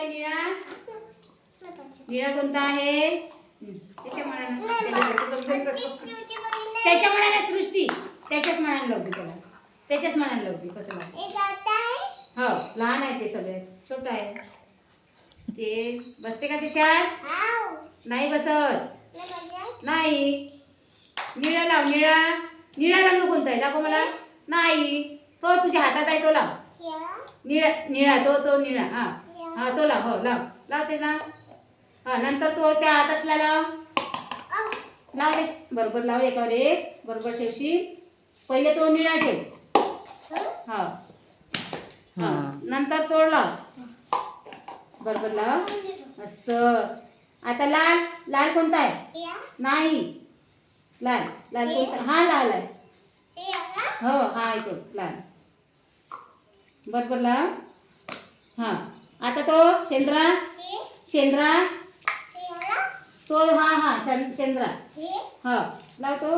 निळा? निळा कोणता आहे? त्याच्या मनानं त्याला जसं समजेल तसं. त्याच्या मनाने सृष्टी त्याच्याच मनाने लावते त्याला. त्याच्याच मनाने लावते कसं लावते. हो लहान आहे ते सगळ्यात छोटं आहे ते. बसते का त्याच्यात? नाही बसत. नाही. निळा लाव. निळा. निळा रंग कोणता आहे दाखव मला. नाही तो तुझ्या हातात आहे तो लाव. निळा निळा तो निळा. हा हा तो लाव. हो लाव लाव ते लाव. हा नंतर तो त्या हातातला लाव. लाव रे बरोबर लाव एकावर एक बरोबर ठेवशील. पहिले तो निळा ठेव. हा हा नंतर तो लाव बरोबर लाव असं. आता लाल. लाल कोणता आहे? नाही लाल. लाल कोणता? हा लाल आहे. हो हा आहे तो लाल बरोबर लाव. हा आता तो शेंद्रा. शेंद्रा तो हा हा शेंद्रा. हा लाव तो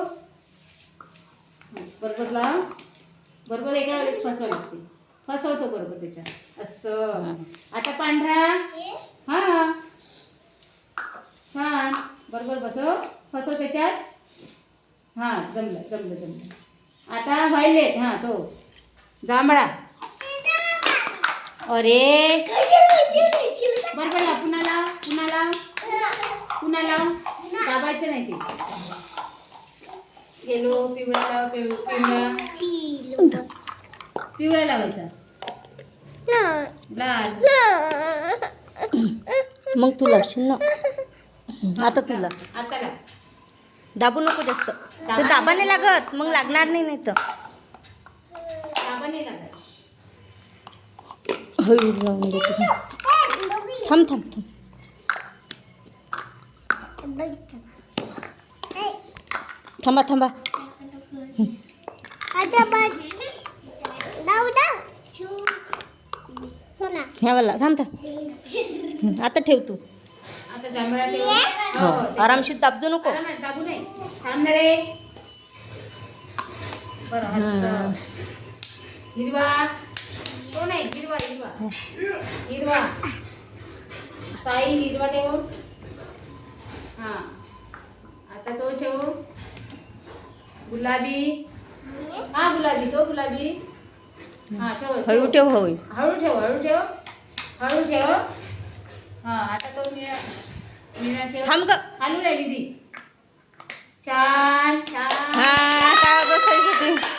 बरोबर लाव. बरोबर एका फसवा लागते. फसवतो बरोबर त्याच्यात असं. आता पांढरा. हा छान बरोबर बसव. फसव त्याच्यात. हा जमलं जमलं जमलं. आता व्हायलेट. हा तो जांभळा. अरे बरोबर लाव. पुन्हा लाव. पुन्हा लाव. पुन्हा लाव. दाबायचं नाही ते. येलो. पिवळा लाव. पिवळा. पिवळा लावायचा. लाल. मग तू लावशील ना. आता तुला आता लाव. दाबू नको जास्त. ते दाबा नाही लागत मग लागणार नाही. नाही तर दाबा नाही लागत. हळू लावून देते. थांब थांब थांब. थांबा थांबा. ह्या वाला थांब थांब. आता ठेव तू. आता जांभळा ठेव. हो आरामशीर दाबजो नको. आरामात दाबू नये. थांब ना रे. बरं असं. हिरवा. तो नाही हिरवा. हिरवा. हिरवा. साई हिरवा ठेव. हा आता तो ठेव. गुलाबी. हा गुलाबी. तो गुलाबी. हा ठेव. हळू ठेव. हळू हळू ठेव. हळू ठेव. हळू ठेव. हा आता तो निळा. निळा ठेव. थांब ग. हलू नाही विधी. छान छान. हा आता बसायचं ते.